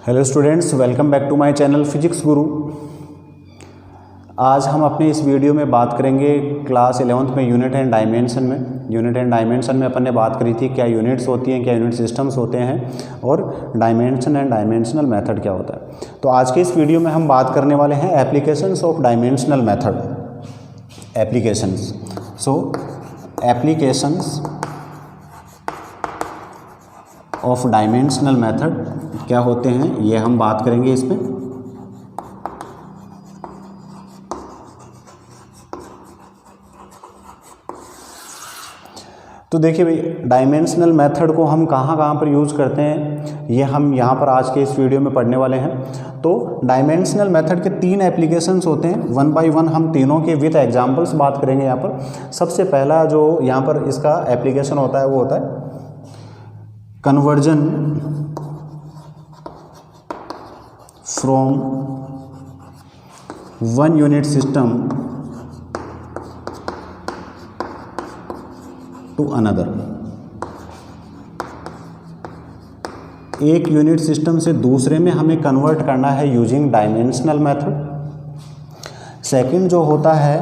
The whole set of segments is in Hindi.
Hello students, welcome back to my channel physics guru. आज हम अपने इस वीडियो में बात करेंगे क्लास 11th में यूनिट एंड डायमेंशन में। यूनिट एंड डायमेंशन में अपन ने बात करी थी क्या यूनिट्स होती हैं, क्या यूनिट सिस्टम्स होते हैं और डायमेंशन एंड डायमेंशनल मेथड क्या होता है। तो आज के इस वीडियो में हम बात करने वाले हैं applications of dimensional method. Applications, so applications of dimensional method क्या होते हैं ये हम बात करेंगे इसमें। तो देखिए भाई, डायमेंशनल मेथड को हम कहाँ कहाँ पर यूज़ करते हैं ये हम यहाँ पर आज के इस वीडियो में पढ़ने वाले हैं। तो डायमेंशनल मेथड के तीन एप्लीकेशंस होते हैं, वन बाय वन हम तीनों के विद एग्जांपल्स बात करेंगे यहाँ पर। सबसे पहला जो यहाँ पर इसका एप्लीकेशन होता है वो होता है conversion from one unit system to another. एक यूनिट सिस्टम से दूसरे में हमें कन्वर्ट करना है यूजिंग डायमेंशनल मेथड। सेकंड जो होता है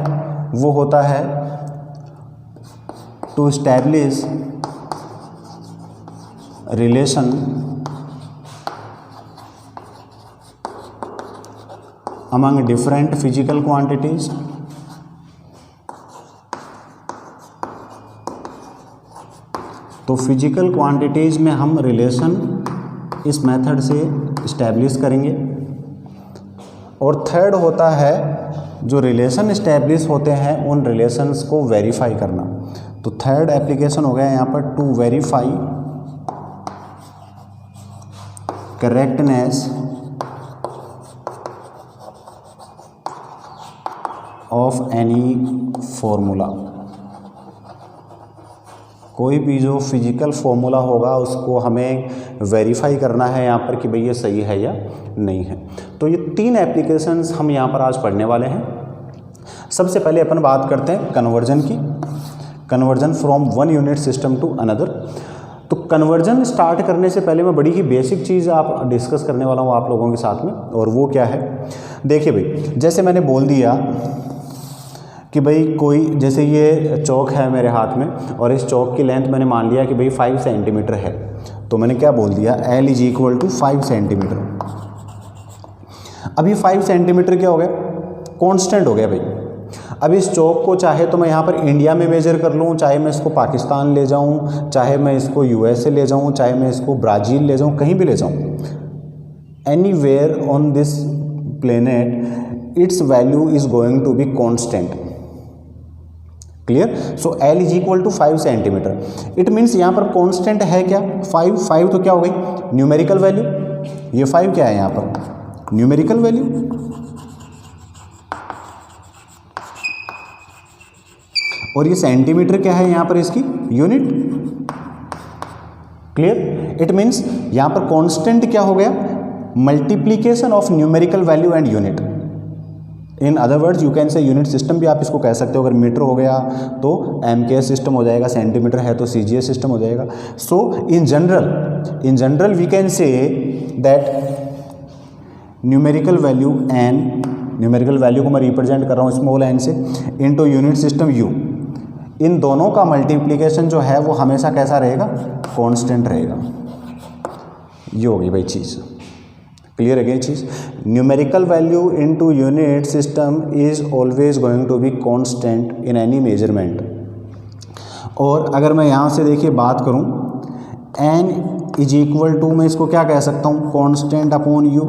वो होता है to establish relation among different physical quantities तो फिजिकल क्वांटिटीज़ में हम रिलेशन इस मेथड से इस्टेब्लिश करेंगे। और थर्ड होता है जो रिलेशन इस्टेब्लिश होते हैं उन रिलेशंस को वेरीफाई करना। तो थर्ड एप्लीकेशन हो गया यहाँ पर to verify correctness of any formula. कोई भी जो फिजिकल फॉर्मूला होगा उसको हमें वेरीफाई करना है यहाँ पर कि भाई ये सही है या नहीं है। तो ये तीन एप्लीकेशंस हम यहाँ पर आज पढ़ने वाले हैं। सबसे पहले अपन बात करते हैं कन्वर्जन की, conversion from one unit system to another. तो कन्वर्जन स्टार्ट करने से पहले मैं बड़ी ही बेसिक चीज़ आप डिस्कस करने वाला हूँ आप लोगों के साथ में, और वो क्या है। देखिए भाई, जैसे मैंने बोल दिया कि भाई कोई जैसे ये चौक है मेरे हाथ में और इस चौक की लेंथ मैंने मान लिया कि भाई 5 सेंटीमीटर है। तो मैंने क्या बोल दिया, L = 5 सेंटीमीटर। अभी 5 सेंटीमीटर क्या हो गया, कांस्टेंट हो गया भाई। अब इस चौक को चाहे तो मैं यहाँ पर इंडिया में मेजर कर लूँ, चाहे मैं इसको पाकिस्तान ले जाऊँ, चाहे मैं इसको USA ले जाऊँ, चाहे मैं इसको ब्राज़ील ले जाऊँ, कहीं भी ले जाऊँ, anywhere on this planet its value is going to be constant. Clear. So L = 5 centimetre. It means यहाँ पर कांस्टेंट है क्या, 5 तो क्या हो गई न्यूमेरिकल वैल्यू। ये 5 क्या है यहाँ पर न्यूमेरिकल वैल्यू। और ये सेंटीमीटर क्या है यहाँ पर इसकी यूनिट। क्लियर। इट मीन्स यहाँ पर कांस्टेंट क्या हो गया, multiplication of numerical value and unit. In other words you can say unit system भी आप इसको कह सकते हो। अगर मीटर हो गया तो MKS सिस्टम हो जाएगा, सेंटीमीटर है तो CGS सिस्टम हो जाएगा। So in general we can say that numerical value n, numerical value को मैं रिप्रेजेंट कर रहा हूँ स्मॉल n से, इनटू यूनिट सिस्टम u, इन दोनों का मल्टीप्लिकेशन जो है वो हमेशा कैसा रहेगा, कांस्टेंट रहेगा। ये होगी भाई चीज़। क्लियर है क्या चीज़। Numerical value into unit system is always going to be constant in any measurement. और अगर मैं यहाँ से देखिए बात करूँ, n = मैं इसको क्या कह सकता हूँ, कांस्टेंट अपॉन u।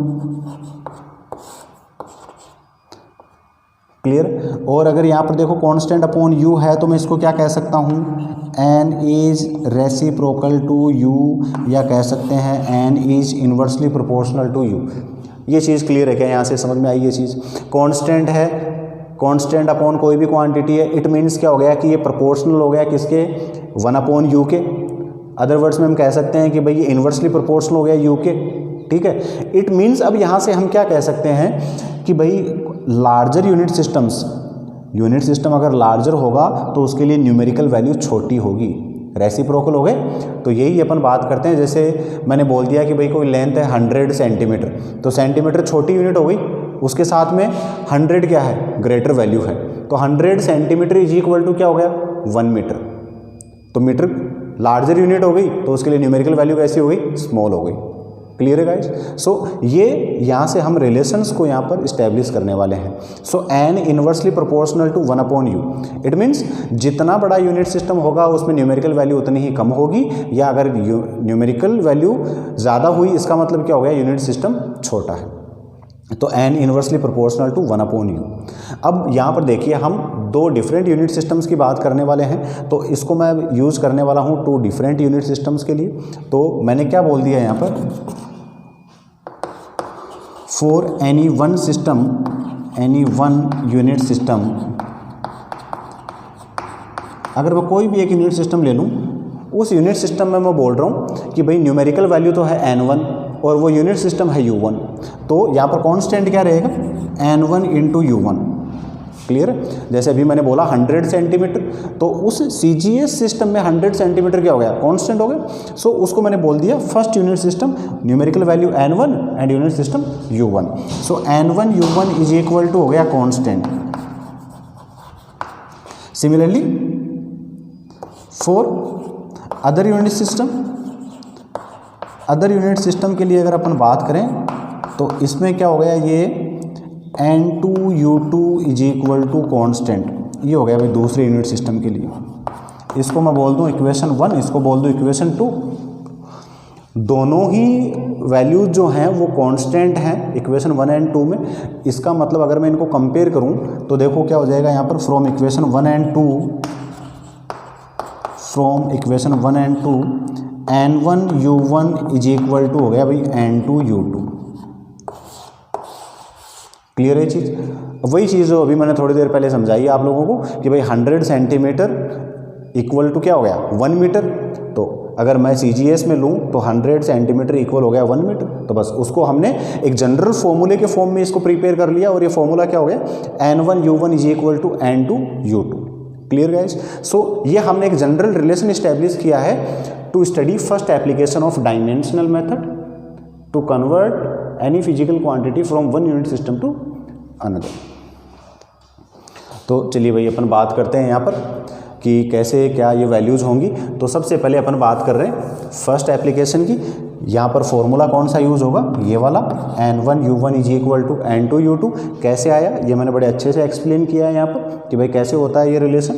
क्लियर। और अगर यहाँ पर देखो कांस्टेंट अपॉन u है तो मैं इसको क्या कह सकता हूँ, n is reciprocal to u, या कह सकते हैं n is inversely proportional to u। ये चीज़ क्लियर है क्या, यहाँ से समझ में आई ये चीज़। कांस्टेंट है, कांस्टेंट अपॉन कोई भी क्वांटिटी है, इट मीन्स क्या हो गया कि ये प्रोपोर्शनल हो गया किसके, 1/u के। अदर वर्ड्स में हम कह सकते हैं कि भाई ये इन्वर्सली प्रोपोर्शनल हो गया u के। ठीक है। इट मीन्स अब यहाँ से हम क्या कह सकते हैं कि भाई लार्जर यूनिट सिस्टम अगर लार्जर होगा तो उसके लिए न्यूमेरिकल वैल्यू छोटी होगी। रेसिप्रोकल हो गए। तो यही अपन बात करते हैं, जैसे मैंने बोल दिया कि भाई कोई लेंथ है 100 सेंटीमीटर, तो सेंटीमीटर छोटी यूनिट हो गई, उसके साथ में 100 क्या है, ग्रेटर वैल्यू है, तो 100 सेंटीमीटर इज इक्वल टू क्या हो गया, 1 मीटर। तो मीटर लार्जर यूनिट हो गई, तो उसके लिए न्यूमेरिकल वैल्यू कैसी हो गई, स्मॉल हो गई। क्लियर है गाइज? सो ये यहाँ से हम रिलेशंस को यहाँ पर इस्टेब्लिश करने वाले हैं। So n inversely proportional to 1/u, it means जितना बड़ा यूनिट सिस्टम होगा उसमें न्यूमेरिकल वैल्यू उतनी ही कम होगी, या अगर न्यूमेरिकल वैल्यू ज़्यादा हुई इसका मतलब क्या हो गया, यूनिट सिस्टम छोटा है। तो N inversely proportional to 1/u। अब यहाँ पर देखिए हम दो डिफरेंट यूनिट सिस्टम्स की बात करने वाले हैं, तो इसको मैं यूज़ करने वाला हूँ 2 डिफरेंट यूनिट सिस्टम्स के लिए। तो मैंने क्या बोल दिया यहाँ पर, for any one system, any one unit system, अगर मैं कोई भी एक यूनिट सिस्टम ले लूँ, उस यूनिट सिस्टम में मैं बोल रहा हूँ कि भाई न्यूमेरिकल वैल्यू तो है n1 और वो यूनिट सिस्टम है u1, तो यहाँ पर कांस्टेंट क्या रहेगा, n1 इंटू u1। क्लियर है? जैसे अभी मैंने बोला 100 सेंटीमीटर, तो उस CGS सिस्टम में 100 सेंटीमीटर क्या हो गया, कांस्टेंट हो गया। सो उसको मैंने बोल दिया first unit system numerical value n1 and unit system u1। So n1 u1 is equal to हो गया constant. Similarly for other unit system, other unit system के लिए अगर अपन बात करें तो इसमें क्या हो गया, ये n2u2 is equal to constant, ये हो गया भाई दूसरे यूनिट सिस्टम के लिए। इसको मैं बोल दूं इक्वेशन 1, इसको बोल दूं इक्वेशन 2। दोनों ही वैल्यूज जो हैं वो कांस्टेंट हैं इक्वेशन 1 एंड 2 में। इसका मतलब अगर मैं इनको कंपेयर करूं तो देखो क्या हो जाएगा यहाँ पर, from equation 1 and 2, from equation 1 and 2 n1u1 is equal to हो गया भाई n2u2। क्लियर है चीज़? वही चीज़ जो अभी मैंने थोड़ी देर पहले समझाई आप लोगों को कि भाई 100 सेंटीमीटर इक्वल टू क्या हो गया, 1 मीटर। तो अगर मैं CGS में लूँ तो 100 सेंटीमीटर इक्वल हो गया 1 मीटर। तो बस उसको हमने एक जनरल फॉर्मूले के फॉर्म में इसको प्रिपेयर कर लिया, और ये फॉर्मूला क्या हो गया, n1u1 is equal to n2u2। Clear guys? So ये हमने एक जनरल रिलेशन इस्टेब्लिश किया है to study first application of dimensional method to convert any physical quantity from one unit system to another. तो चलिए भाई अपन बात करते हैं यहाँ पर कि कैसे क्या ये वैल्यूज़ होंगी। तो सबसे पहले अपन बात कर रहे हैं फर्स्ट एप्लीकेशन की। यहाँ पर फॉर्मूला कौन सा यूज़ होगा, ये वाला n1u1 is equal to n2u2। कैसे आया ये मैंने बड़े अच्छे से एक्सप्लेन किया है यहाँ पर कि भाई कैसे होता है ये रिलेशन।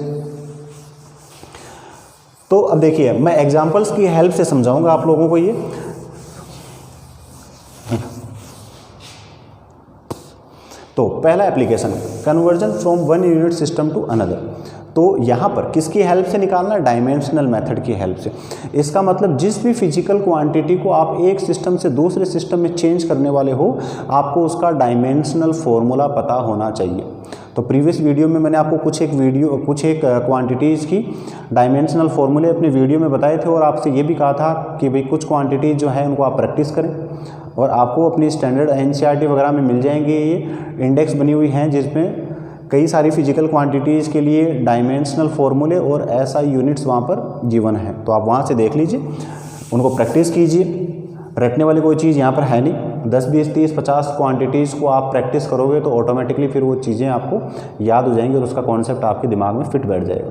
तो अब देखिए मैं एग्जांपल्स की हेल्प से समझाऊंगा आप लोगों को ये। तो पहला application conversion from one unit system to another. तो यहाँ पर किसकी हेल्प से निकालना है, डायमेंशनल मेथड की हेल्प से। इसका मतलब जिस भी फिजिकल क्वांटिटी को आप एक सिस्टम से दूसरे सिस्टम में चेंज करने वाले हो, आपको उसका डायमेंशनल फॉर्मूला पता होना चाहिए। तो प्रीवियस वीडियो में मैंने आपको कुछ एक क्वांटिटीज़ की डायमेंशनल फार्मूले अपने वीडियो में बताए थे, और आपसे ये भी कहा था कि भाई कुछ क्वांटिटीज़ जो है उनको आप प्रैक्टिस करें, और आपको अपनी स्टैंडर्ड NCERT वगैरह में मिल जाएंगे ये इंडेक्स बनी हुई हैं जिसमें कई सारी फिजिकल क्वांटिटीज़ के लिए डायमेंशनल फार्मूले और SI यूनिट्स वहाँ पर गिवन है। तो आप वहाँ से देख लीजिए, उनको प्रैक्टिस कीजिए। रटने वाली कोई चीज़ यहाँ पर है नहीं। 10, 20, 30, 50 क्वांटिटीज़ को आप प्रैक्टिस करोगे तो ऑटोमेटिकली फिर वो चीज़ें आपको याद हो जाएंगी और उसका कॉन्सेप्ट आपके दिमाग में फिट बैठ जाएगा।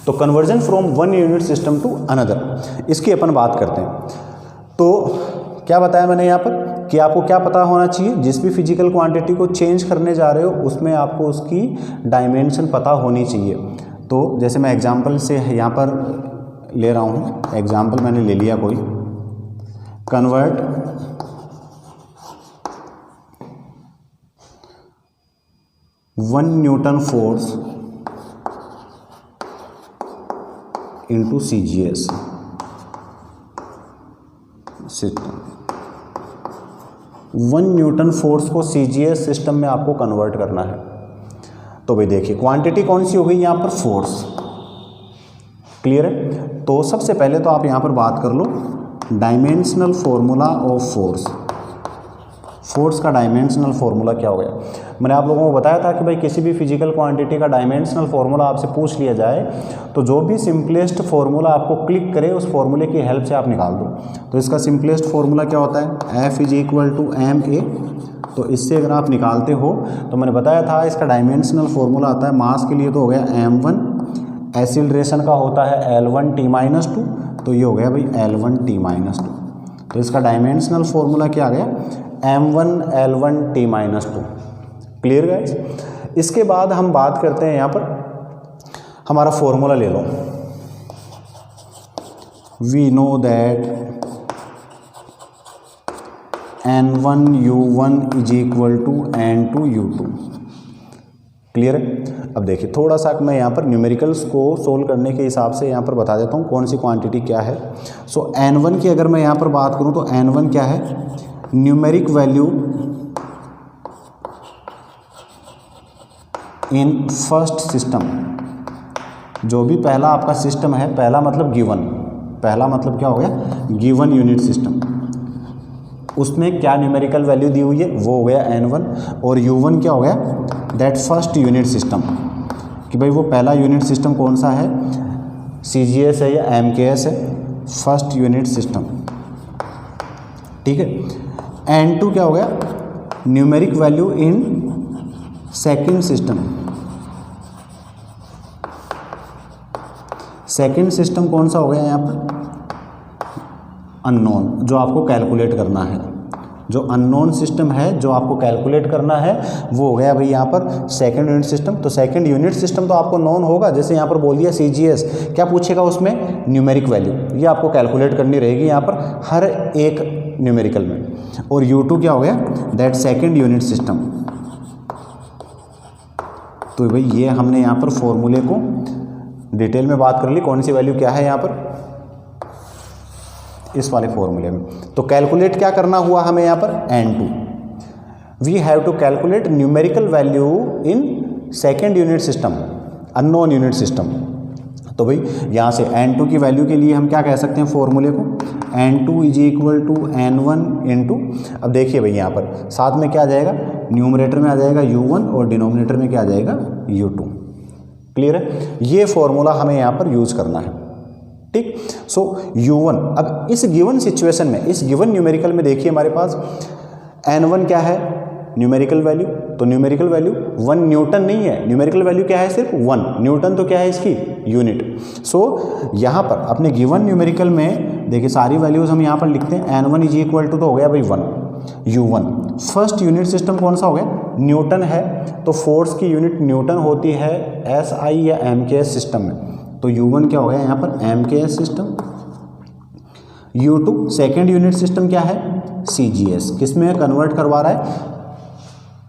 तो conversion from one unit system to another, इसकी अपन बात करते हैं। तो क्या बताया मैंने यहाँ पर कि आपको क्या पता होना चाहिए, जिस भी फिजिकल क्वांटिटी को चेंज करने जा रहे हो उसमें आपको उसकी डायमेंशन पता होनी चाहिए। तो जैसे मैं एग्जांपल से यहाँ पर ले रहा हूँ, एग्जांपल मैंने ले लिया कोई, convert 1 Newton force into CGS system. 1 Newton force को CGS सिस्टम में आपको कन्वर्ट करना है। तो भाई देखिए क्वांटिटी कौन सी हो गई यहाँ पर, फोर्स। क्लियर है? तो सबसे पहले तो आप यहाँ पर बात कर लो dimensional formula of force. Force का डायमेंशनल फार्मूला क्या हो गया। मैंने आप लोगों को बताया था कि भाई किसी भी फिजिकल क्वांटिटी का डायमेंशनल फार्मूला आपसे पूछ लिया जाए तो जो भी सिंपलेस्ट फार्मूला आपको क्लिक करे उस फार्मूले की हेल्प से आप निकाल दो। तो इसका सिंपलेस्ट फार्मूला क्या होता है, F = ma। तो इससे अगर आप निकालते हो तो मैंने बताया था इसका डायमेंशनल फार्मूला आता है मास के लिए तो हो गया m1, एक्सीलरेशन का होता है L1t-2, तो ये हो गया भाई L1t-2। तो इसका डायमेंशनल फार्मूला क्या आ गया, m1 L1t-2। Clear guys. इसके बाद हम बात करते हैं यहाँ पर हमारा फार्मूला ले लो। We know that N1 U1 = N2 U2। Clear है। अब देखिए थोड़ा सा मैं यहाँ पर न्यूमेरिकल्स को सोल्व करने के हिसाब से यहाँ पर बता देता हूँ कौन सी क्वांटिटी क्या है। सो N1 की अगर मैं यहाँ पर बात करूँ तो N1 क्या है, numeric value in first system. जो भी पहला आपका सिस्टम है, पहला मतलब गिवन, पहला मतलब क्या हो गया, गिवन यूनिट सिस्टम, उसमें क्या न्यूमेरिकल वैल्यू दी हुई है वो हो गया N1। और U1 क्या हो गया, दैट फर्स्ट यूनिट सिस्टम, कि भाई वो पहला यूनिट सिस्टम कौन सा है, CGS है या MKS है, फर्स्ट यूनिट सिस्टम। ठीक है। N2 क्या हो गया, numeric value in second system. Second system कौन सा हो गया यहाँ पर, अननोन, जो आपको कैलकुलेट करना है। जो अननोन सिस्टम है जो आपको कैलकुलेट करना है वो हो गया भाई यहाँ पर सेकंड यूनिट सिस्टम। तो सेकंड यूनिट सिस्टम तो आपको नोन होगा, जैसे यहाँ पर बोल दिया CGS, क्या पूछेगा उसमें, न्यूमेरिक वैल्यू, ये आपको कैलकुलेट करनी रहेगी यहाँ पर हर एक न्यूमेरिकल में। और U2 क्या हो गया, दैट सेकंड यूनिट सिस्टम। तो भाई ये हमने यहाँ पर फॉर्मूले को डिटेल में बात कर ली, कौन सी वैल्यू क्या है यहाँ पर इस वाले फॉर्मूले में। तो कैलकुलेट क्या करना हुआ हमें यहाँ पर, N2। We have to calculate numerical value in second unit system, unknown unit system. तो भाई यहाँ से N2 की वैल्यू के लिए हम क्या कह सकते हैं फॉर्मूले को, N2 = N1 × अब देखिए भाई यहाँ पर साथ में क्या आ जाएगा, न्यूमरेटर में आ जाएगा U1 और डिनोमिनेटर में क्या आ जाएगा, U2। क्लियर है। ये फॉर्मूला हमें यहाँ पर यूज करना है। ठीक। सो U1, अब इस गिवन सिचुएशन में, इस गिवन न्यूमेरिकल में देखिए हमारे पास N1 क्या है, न्यूमेरिकल वैल्यू, तो न्यूमेरिकल वैल्यू 1 न्यूटन नहीं है, न्यूमेरिकल वैल्यू क्या है, सिर्फ 1 न्यूटन। तो क्या है इसकी, यूनिट। सो यहाँ पर अपने गिवन न्यूमेरिकल में देखिए सारी वैल्यूज हम यहाँ पर लिखते हैं। N1 = तो हो गया भाई 1। U1 फर्स्ट यूनिट सिस्टम कौन सा हो गया, न्यूटन है, तो फोर्स की यूनिट न्यूटन होती है SI या MKS सिस्टम में। तो U1 क्या हो गया यहाँ पर, MKS system. U2 second unit system क्या है, CGS, किसमें कन्वर्ट करवा रहा है,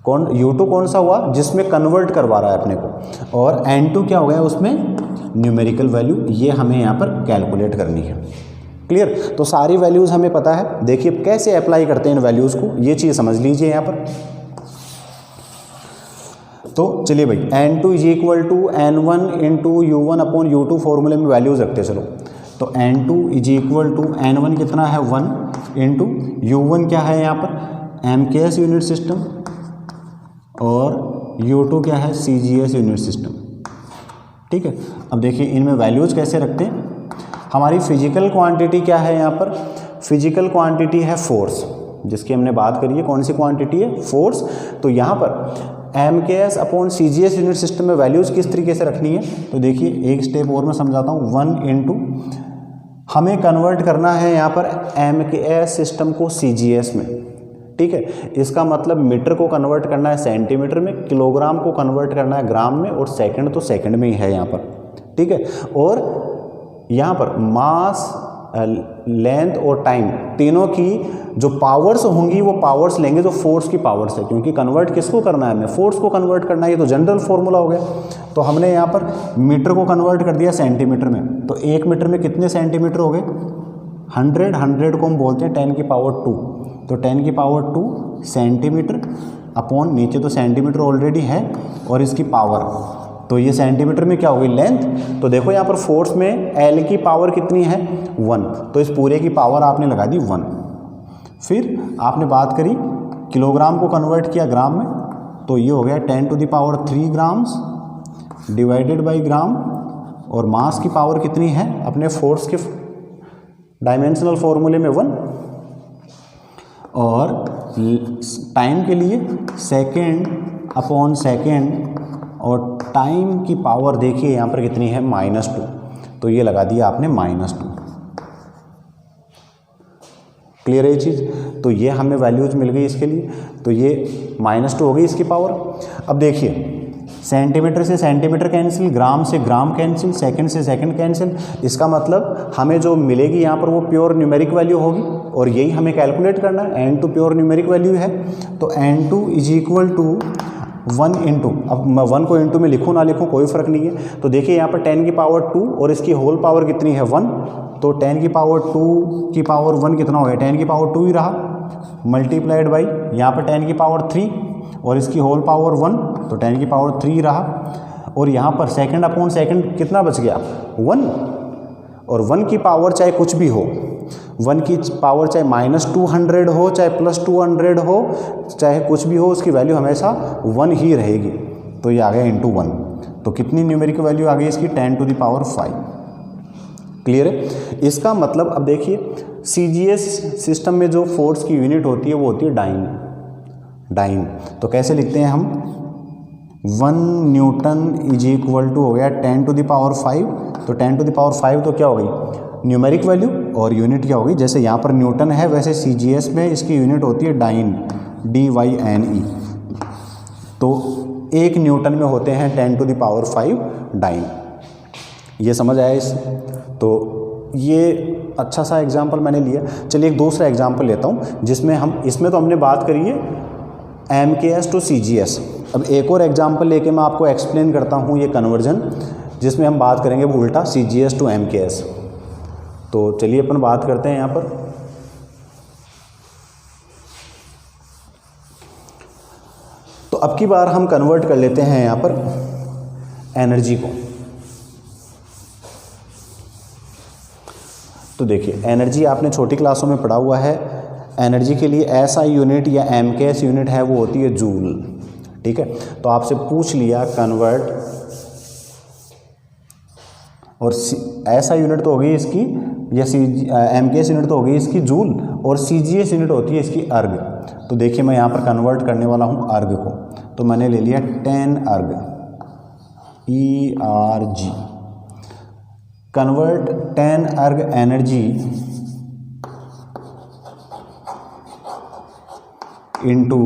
कौन, U2 कौन सा हुआ, जिसमें कन्वर्ट करवा रहा है अपने को। और N2 क्या हो गया, उसमें न्यूमेरिकल वैल्यू, ये हमें यहाँ पर कैलकुलेट करनी है। क्लियर। तो सारी वैल्यूज़ हमें पता है। देखिए कैसे अप्लाई करते हैं इन वैल्यूज़ को, ये चीज़ समझ लीजिए यहाँ पर। तो चलिए भाई N2 = N1 × U1/U2 फॉर्मूले में वैल्यूज़ रखते चलो। तो N2 = N1 कितना है, 1 × U1 क्या है यहाँ पर, MKS यूनिट सिस्टम, और U2 क्या है, CGS यूनिट सिस्टम। ठीक है। अब देखिए इनमें वैल्यूज़ कैसे रखते हैं। हमारी फिजिकल क्वांटिटी क्या है यहाँ पर, फिजिकल क्वांटिटी है फोर्स, जिसकी हमने बात करी है, कौन सी क्वांटिटी है, फोर्स। तो यहाँ पर MKS/CGS यूनिट सिस्टम में वैल्यूज़ किस तरीके से रखनी है, तो देखिए एक स्टेप और मैं समझाता हूँ। 1 × हमें कन्वर्ट करना है यहाँ पर MKS सिस्टम को CGS में। ठीक है। इसका मतलब मीटर को कन्वर्ट करना है सेंटीमीटर में, किलोग्राम को कन्वर्ट करना है ग्राम में, और सेकंड तो सेकंड में ही है यहाँ पर। ठीक है। और यहाँ पर मास, लेंथ और टाइम, तीनों की जो पावर्स होंगी वो पावर्स लेंगे जो फोर्स की पावर्स है, क्योंकि कन्वर्ट किसको करना है, हमें फोर्स को कन्वर्ट करना है। ये तो जनरल फॉर्मूला हो गया। तो हमने यहाँ पर मीटर को कन्वर्ट कर दिया सेंटीमीटर में। तो 1 मीटर में कितने सेंटीमीटर हो गए, 100 को हम बोलते हैं 10⁻²। तो 10⁻² सेंटीमीटर अपॉन, नीचे तो सेंटीमीटर ऑलरेडी है, और इसकी पावर, तो ये सेंटीमीटर में क्या होगी, लेंथ। तो देखो यहाँ पर फोर्स में L की पावर कितनी है, 1, तो इस पूरे की पावर आपने लगा दी 1। फिर आपने बात करी किलोग्राम को कन्वर्ट किया ग्राम में, तो ये हो गया 10⁻³ ग्राम्स डिवाइडेड बाई ग्राम, और मास की पावर कितनी है अपने फोर्स के डायमेंशनल फॉर्मूले में 1, और टाइम के लिए सेकेंड/सेकेंड, और टाइम की पावर देखिए यहाँ पर कितनी है -2, तो ये लगा दिया आपने -2। क्लियर है ये चीज़? तो ये हमें वैल्यूज मिल गई इसके लिए, तो ये -2 हो गई इसकी पावर। अब देखिए सेंटीमीटर से सेंटीमीटर कैंसिल, ग्राम से ग्राम कैंसिल, सेकंड से सेकंड कैंसिल, इसका मतलब हमें जो मिलेगी यहाँ पर वो प्योर न्यूमेरिक वैल्यू होगी, और यही हमें कैलकुलेट करना है। n2 प्योर न्यूमेरिक वैल्यू है, तो n2 = 1 इंटू, अब मैं 1 को इंटू में लिखूँ ना लिखूँ कोई फ़र्क नहीं है। तो देखिए यहाँ पर 10⁻², और इसकी होल पावर कितनी है 1, तो 10⁻² की पावर 1 कितना हो गया, 10⁻² ही रहा, मल्टीप्लाइड बाई यहाँ पर 10⁻3, और इसकी होल पावर 1, तो 10⁻3 रहा, और यहाँ पर सेकंड/सेकंड कितना बच गया 1, और 1 की पावर चाहे कुछ भी हो, 1 की पावर चाहे -200 हो, चाहे +200 हो, चाहे कुछ भी हो, उसकी वैल्यू हमेशा 1 ही रहेगी। तो ये आ गया × 1, तो कितनी न्यूमेरिक वैल्यू आ गई इसकी 10⁵। क्लियर है? इसका मतलब अब देखिए CGS सिस्टम में जो फोर्स की यूनिट होती है वो होती है डाइन। तो कैसे लिखते हैं हम, 1 न्यूटन = हो गया 10⁵, तो 10⁵ तो क्या हो गई न्यूमेरिक वैल्यू, और यूनिट क्या होगी, जैसे यहाँ पर न्यूटन है वैसे CGS में इसकी यूनिट होती है डाइन, DYNE। तो 1 न्यूटन में होते हैं 10⁵ डाइन। ये समझ आया इस? तो ये अच्छा सा एग्जाम्पल मैंने लिया। चलिए एक दूसरा एग्जाम्पल लेता हूँ जिसमें इसमें तो हमने बात करी है MKS टू CGS। अब एक और एग्जाम्पल लेके मैं आपको एक्सप्लेन करता हूँ ये कन्वर्जन, जिसमें हम बात करेंगे उल्टा CGS टू MKS। तो चलिए अपन बात करते हैं यहाँ पर। तो अब की बार हम कन्वर्ट कर लेते हैं यहाँ पर एनर्जी को। तो देखिए एनर्जी आपने छोटी क्लासों में पढ़ा हुआ है, एनर्जी के लिए SI यूनिट या MKS यूनिट है वो होती है जूल। ठीक है, तो आपसे पूछ लिया कन्वर्ट, और SI यूनिट तो होगी इसकी, या MKS यूनिट तो होगी इसकी जूल, और CGS यूनिट होती है इसकी अर्ग। तो देखिए मैं यहाँ पर कन्वर्ट करने वाला हूँ अर्ग को, तो मैंने ले लिया 10 अर्ग, ERG। कन्वर्ट 10 अर्ग एनर्जी इनटू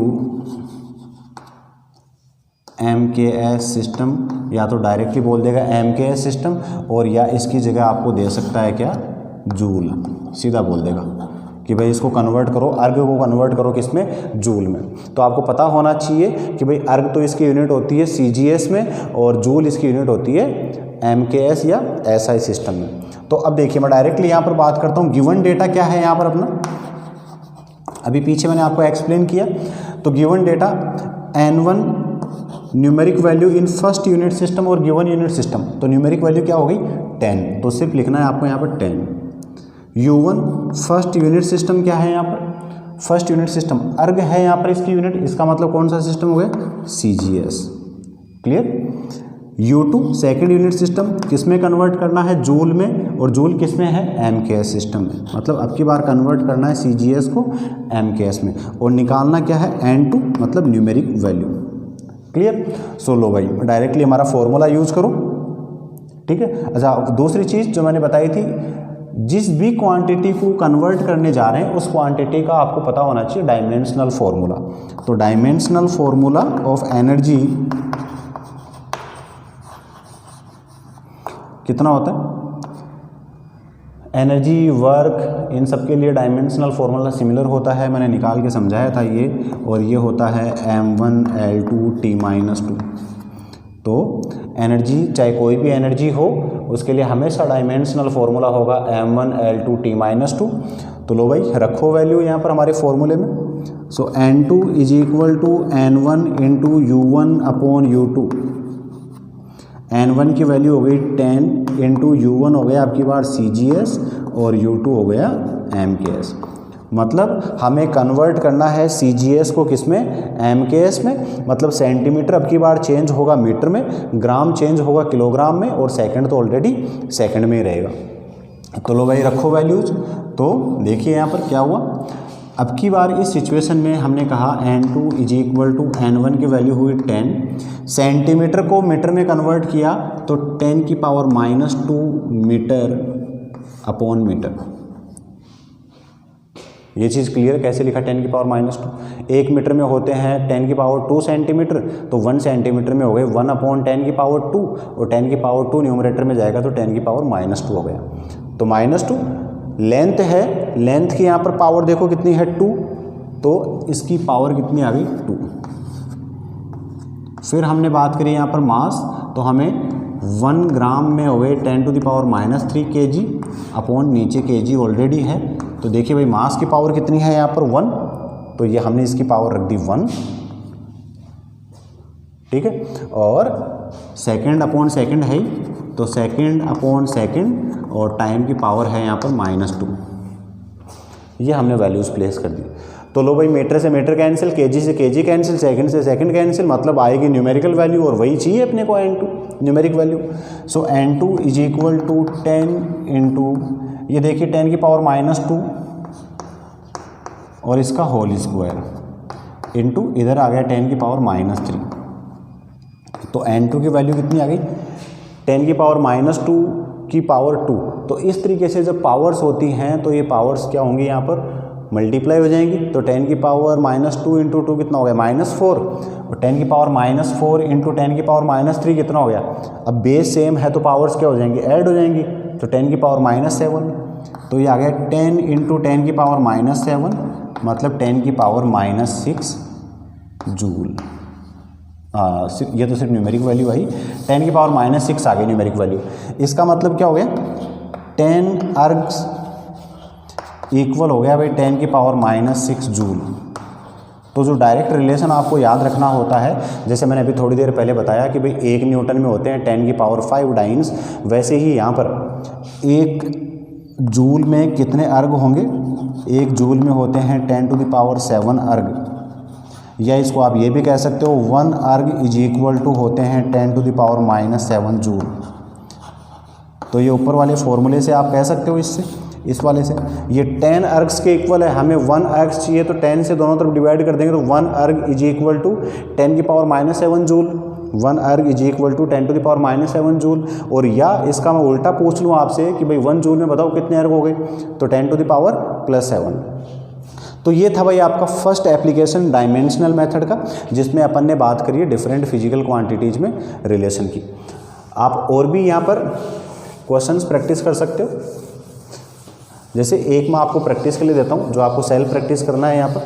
MKS सिस्टम, या तो डायरेक्टली बोल देगा MKS सिस्टम, और या इसकी जगह आपको दे सकता है क्या जूल, सीधा बोल देगा कि भाई इसको कन्वर्ट करो, अर्ग को कन्वर्ट करो किसमें, जूल में। तो आपको पता होना चाहिए कि भाई अर्ग तो इसकी यूनिट होती है CGS में, और जूल इसकी यूनिट होती है MKS या SI सिस्टम में। तो अब देखिए मैं डायरेक्टली यहाँ पर बात करता हूँ, गिवन डेटा क्या है यहाँ पर अपना, अभी पीछे मैंने आपको एक्सप्लेन किया। तो given data N1 numeric value in first unit system और गिवन यूनिट सिस्टम, तो न्यूमेरिक वैल्यू क्या हो गई 10, तो सिर्फ लिखना है आपको यहाँ पर 10। U1 फर्स्ट यूनिट सिस्टम क्या है यहाँ पर, फर्स्ट यूनिट सिस्टम अर्ग है यहाँ पर इसकी यूनिट, इसका मतलब कौन सा सिस्टम हो गया CGS। Clear? U2 second unit system किस में कन्वर्ट करना है, जूल में, और जूल किस में है MKS सिस्टम में। मतलब अब की बार कन्वर्ट करना है CGS को MKS में, और निकालना क्या है N2 मतलब न्यूमेरिक वैल्यू। क्लियर? सो लो भाई डायरेक्टली हमारा फॉर्मूला यूज करो। ठीक है, अच्छा दूसरी चीज़ जो मैंने बताई थी, जिस भी क्वांटिटी को कन्वर्ट करने जा रहे हैं उस क्वांटिटी का आपको पता होना चाहिए डायमेंशनल फॉर्मूला। तो डायमेंशनल फॉर्मूला ऑफ एनर्जी कितना होता है, एनर्जी, वर्क, इन सब के लिए डायमेंशनल फॉर्मूला सिमिलर होता है, मैंने निकाल के समझाया था ये, और ये होता है m1L2T-2। तो एनर्जी चाहे कोई भी एनर्जी हो उसके लिए हमेशा डायमेंशनल फॉर्मूला होगा m1L2T-2। तो लो भाई रखो वैल्यू यहाँ पर हमारे फॉर्मूले में। सो N2 = N1 × U1/U2। N1 की वैल्यू हो गई 10 × U1 हो गया आपकी बार CGS, और U2 हो गया MKS। मतलब हमें कन्वर्ट करना है CGS को किस में, MKS में। मतलब सेंटीमीटर अब की बार चेंज होगा मीटर में, ग्राम चेंज होगा किलोग्राम में, और सेकंड तो ऑलरेडी सेकंड में ही रहेगा। तो लो भाई रखो वैल्यूज। तो देखिए यहाँ पर क्या हुआ, अब की बार इस सिचुएशन में हमने कहा N2 = N1 की वैल्यू हुई 10, सेंटीमीटर को मीटर में कन्वर्ट किया तो 10⁻² मीटर अपॉन मीटर। ये चीज़ क्लियर, कैसे लिखा 10⁻²? 1 मीटर में होते हैं 10⁻² सेंटीमीटर, तो 1 सेंटीमीटर में हो गए 1/10⁻², और 10⁻² न्यूमरेटर में जाएगा तो 10⁻² हो गया। तो -2 लेंथ है, लेंथ की यहाँ पर पावर देखो कितनी है 2, तो इसकी पावर कितनी आ गई 2। फिर हमने बात करी यहाँ पर मास, तो हमें 1 ग्राम में हो गए 10⁻³ kg अपॉन नीचे kg ऑलरेडी है। तो देखिए भाई मास की पावर कितनी है यहाँ पर 1, तो ये हमने इसकी पावर रख दी 1, ठीक है। और सेकंड अपॉन सेकंड है, तो सेकंड अपॉन सेकंड, और टाइम की पावर है यहाँ पर -2। ये हमने वैल्यूज़ प्लेस कर दी। तो लो भाई मीटर से मीटर कैंसिल, केजी से केजी कैंसिल, सेकंड से सेकंड कैंसिल, मतलब आएगी न्यूमेरिकल वैल्यू, और वही चाहिए अपने को N2 न्यूमेरिक वैल्यू। सो N2 = 10 इंटू, ये देखिए 10⁻² और इसका होल स्क्वायर इंटू इधर आ गया 10⁻³ तो N2 की वैल्यू कितनी आ गई 10⁻² की पावर 2। तो इस तरीके से जब पावर्स होती हैं तो ये पावर्स क्या होंगी यहाँ पर मल्टीप्लाई हो जाएंगी। तो 10⁻² इंटू 2 कितना हो गया -4, और 10⁻4 इंटू 10⁻³ कितना हो गया। अब बेस सेम है तो पावर्स क्या हो जाएंगी, ऐड हो जाएंगी। तो 10⁻7, तो ये आ गया 10 इंटू 10⁻7, मतलब 10⁻6 जूल। ये तो सिर्फ न्यूमेरिक वैल्यू आई, 10⁻6 आ गई न्यूमेरिक वैल्यू। इसका मतलब क्या हो गया 10 अर्ग्स इक्वल हो गया भाई 10⁻6 जूल। तो जो डायरेक्ट रिलेशन आपको याद रखना होता है, जैसे मैंने अभी थोड़ी देर पहले बताया कि भाई 1 न्यूटन में होते हैं 10⁵ डाइन्स, वैसे ही यहाँ पर 1 जूल में कितने अर्ग होंगे, 1 जूल में होते हैं 10⁷ अर्ग, या इसको आप ये भी कह सकते हो 1 अर्ग = होते हैं 10⁻7 जूल। तो ये ऊपर वाले फॉर्मूले से आप कह सकते हो, इससे इस वाले से ये 10 अर्ग्स के इक्वल है। हमें 1 अर्ग चाहिए तो 10 से दोनों तरफ डिवाइड कर देंगे तो 1 अर्ग = 10⁻7 जूल, 1 अर्ग = 10⁻7 जूल। और या इसका मैं उल्टा पूछ लूँ आपसे कि भाई 1 जूल में बताओ कितने अर्ग हो गए, तो 10⁻7। तो ये था भाई आपका फर्स्ट एप्लीकेशन डायमेंशनल मेथड का, जिसमें अपन ने बात करी है डिफरेंट फिजिकल क्वांटिटीज़ में रिलेशन की। आप और भी यहाँ पर क्वेश्चंस प्रैक्टिस कर सकते हो। जैसे एक मैं आपको प्रैक्टिस के लिए देता हूँ, जो आपको सेल्फ प्रैक्टिस करना है। यहाँ पर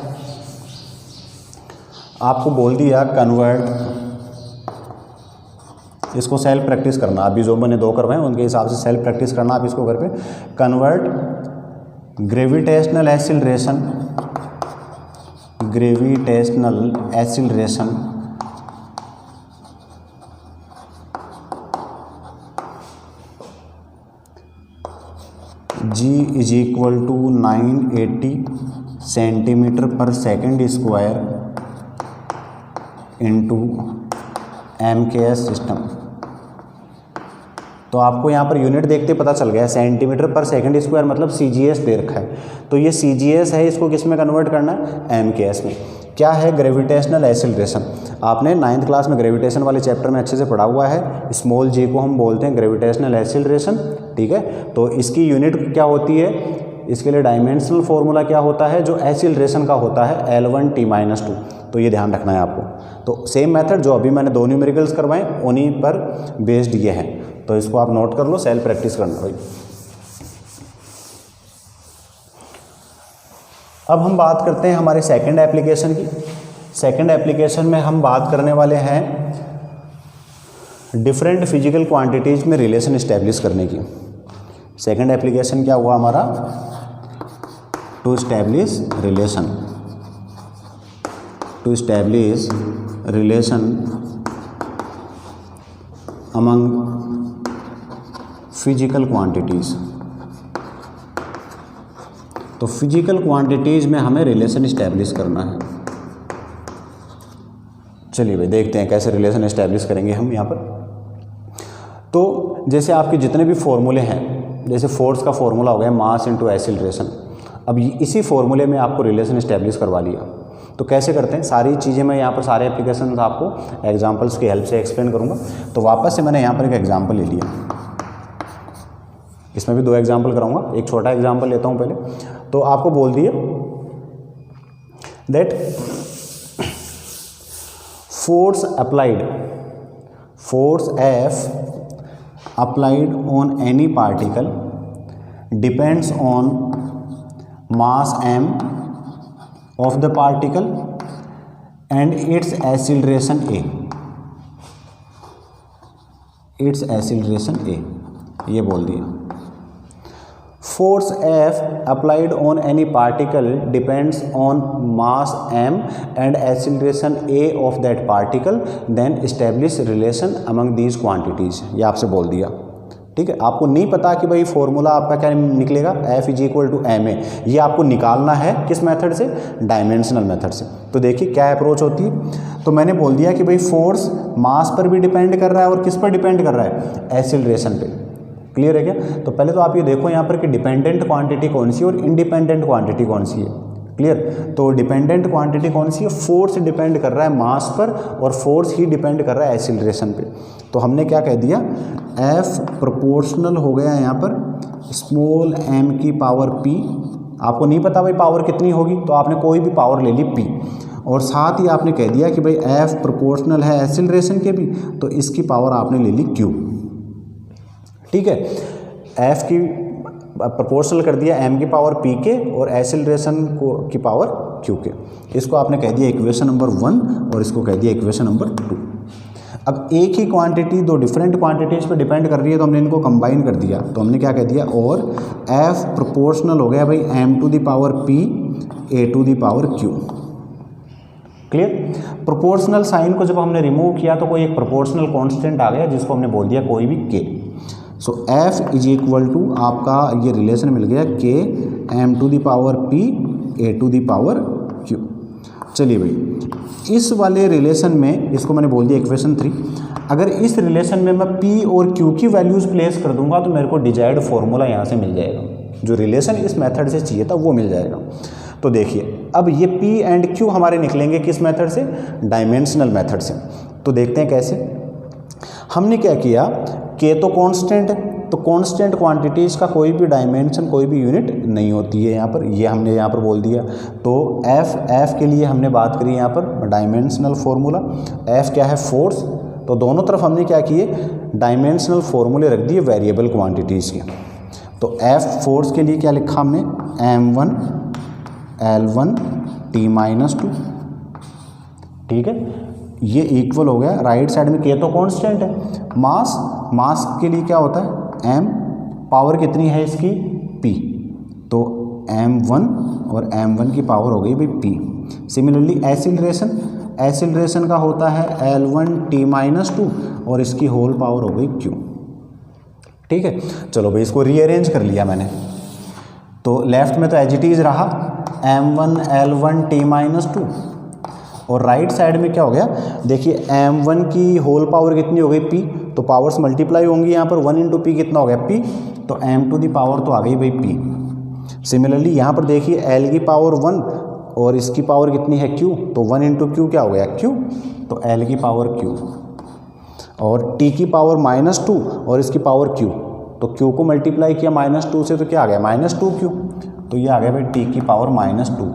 आपको बोल दिया कन्वर्ट, इसको सेल्फ प्रैक्टिस करना। अभी जो मैंने 2 करवाए उनके हिसाब से सेल्फ प्रैक्टिस करना आप इसको घर पे। Convert gravitational acceleration G = 980 cm/s² into MKS system. तो आपको यहाँ पर यूनिट देखते पता चल गया, cm/s² मतलब CGS दे रखा है। तो ये CGS है, इसको किस में कन्वर्ट करना है, MKS में। क्या है ग्रेविटेशनल एक्सीलरेशन, आपने 9th क्लास में ग्रेविटेशन वाले चैप्टर में अच्छे से पढ़ा हुआ है। स्मॉल g को हम बोलते हैं ग्रेविटेशनल एक्सीलरेशन, ठीक है। तो इसकी यूनिट क्या होती है, इसके लिए डायमेंशनल फॉर्मूला क्या होता है, जो एक्सीलरेशन का होता है L1t-2। तो ये ध्यान रखना है आपको। तो सेम मेथड जो अभी मैंने 2 न्यूमेरिकल्स करवाएं उन्हीं पर बेस्ड ये है। तो इसको आप नोट कर लो, सेल्फ प्रैक्टिस करना भाई। अब हम बात करते हैं हमारे सेकंड एप्लीकेशन की। सेकंड एप्लीकेशन में हम बात करने वाले हैं डिफरेंट फिजिकल क्वांटिटीज़ में रिलेशन इस्टेब्लिश करने की। सेकंड एप्लीकेशन क्या हुआ हमारा, to establish relation among physical quantities. तो फिजिकल क्वांटिटीज़ में हमें रिलेशन इस्टेब्लिश करना है। चलिए भाई देखते हैं कैसे रिलेशन इस्टेब्लिश करेंगे हम यहाँ पर। तो जैसे आपके जितने भी फॉर्मूले हैं, जैसे फोर्स का फॉर्मूला हो गया मास इनटू एक्सीलरेशन, अब इसी फॉर्मूले में आपको रिलेशन इस्टेब्लिश करवा लिया। तो कैसे करते हैं, सारी चीज़ें मैं यहाँ पर सारे एप्लीकेशन आपको एग्जांपल्स की हेल्प से एक्सप्लेन करूँगा। तो वापस से मैंने यहाँ पर एक एग्जांपल ले लिया, इसमें भी 2 एग्जांपल कराऊंगा, एक छोटा एग्जांपल लेता हूँ पहले। तो आपको बोल दिया that force F applied on any particle depends on mass m of the particle and its acceleration a, ये बोल दिया। Force F applied on any particle depends on mass m and acceleration a of that particle, then establish relation among these quantities, ये आपसे बोल दिया। ठीक है, आपको नहीं पता कि भाई फॉर्मूला आपका क्या निकलेगा, F is equal to m a, ये आपको निकालना है किस मेथड से, डायमेंशनल मेथड से। तो देखिए क्या अप्रोच होती है। तो मैंने बोल दिया कि भाई फोर्स मास पर भी डिपेंड कर रहा है और किस पर डिपेंड कर रहा है, एक्सीलरेशन पे। क्लियर है क्या। तो पहले तो आप ये देखो यहाँ पर कि डिपेंडेंट क्वांटिटी कौन सी है और इंडिपेंडेंट क्वांटिटी कौन सी है। क्लियर। तो डिपेंडेंट क्वांटिटी कौन सी है, फोर्स डिपेंड कर रहा है मास पर और फोर्स ही डिपेंड कर रहा है एक्सीलरेशन पे। तो हमने क्या कह दिया, F प्रोपोर्शनल हो गया यहाँ पर स्मॉल m की पावर p। आपको नहीं पता भाई पावर कितनी होगी, तो आपने कोई भी पावर ले ली p, और साथ ही आपने कह दिया कि भाई F प्रोपोर्शनल है एक्सीलरेशन के भी, तो इसकी पावर आपने ले ली q। ठीक है, F की प्रोपोर्शनल कर दिया m की पावर p के और एक्सीलरेशन को की पावर q के। इसको आपने कह दिया इक्वेशन नंबर 1 और इसको कह दिया इक्वेशन नंबर 2। अब एक ही क्वांटिटी दो डिफरेंट क्वांटिटीज़ पे डिपेंड कर रही है, तो हमने इनको कंबाइन कर दिया। तो हमने क्या कह दिया, और F प्रोपोर्शनल हो गया भाई m to the power p a to the power q। Clear. Proportional sign को जब हमने रिमूव किया तो कोई एक प्रोपोर्शनल कांस्टेंट आ गया जिसको हमने बोल दिया कोई भी k। सो F इज इक्वल टू आपका ये रिलेशन मिल गया k m to the power p a to the power q। चलिए भाई इस वाले रिलेशन में इसको मैंने बोल दिया इक्वेशन 3। अगर इस रिलेशन में मैं p और q की वैल्यूज़ प्लेस कर दूंगा तो मेरे को डिजायर्ड फॉर्मूला यहाँ से मिल जाएगा, जो रिलेशन इस मेथड से चाहिए था वो मिल जाएगा। तो देखिए अब ये p एंड q हमारे निकलेंगे किस मेथड से, डायमेंशनल मेथड से। तो देखते हैं कैसे। हमने क्या किया, k तो कांस्टेंट है, तो कांस्टेंट क्वांटिटीज़ का कोई भी डायमेंशन कोई भी यूनिट नहीं होती है यहाँ पर, ये हमने यहाँ पर बोल दिया। तो f के लिए हमने बात करी यहाँ पर डायमेंशनल फार्मूला, f क्या है फोर्स। तो दोनों तरफ हमने क्या किए, डायमेंशनल फार्मूले रख दिए वेरिएबल क्वांटिटीज़ के। तो f फोर्स के लिए क्या लिखा हमने, m1 L1 T-2। ठीक है, ये इक्वल हो गया। राइट साइड में k तो कांस्टेंट है, मास के लिए क्या होता है m, पावर कितनी है इसकी p, तो m1 और m1 की पावर हो गई भाई p। सिमिलरली एक्सीलरेशन का होता है L1 T-2 और इसकी होल पावर हो गई q। ठीक है, चलो भाई इसको रीअरेंज कर लिया मैंने। तो लेफ्ट में तो एज इट इज रहा m1 L1 T-2 और राइट साइड में क्या हो गया, देखिए m1 की होल पावर कितनी हो गई p, तो पावर्स मल्टीप्लाई होंगी यहाँ पर, 1 इंटू पी कितना हो गया p, तो m टू दी पावर तो आ गई भाई p। सिमिलरली यहाँ पर देखिए l की पावर 1 और इसकी पावर कितनी है q, तो 1 इंटू क्यू क्या हो गया q, तो l की पावर q, और t की पावर -2 और इसकी पावर q, तो q को मल्टीप्लाई किया -2 से तो क्या आ गया -2q, तो ये आ गया भाई t की पावर -2।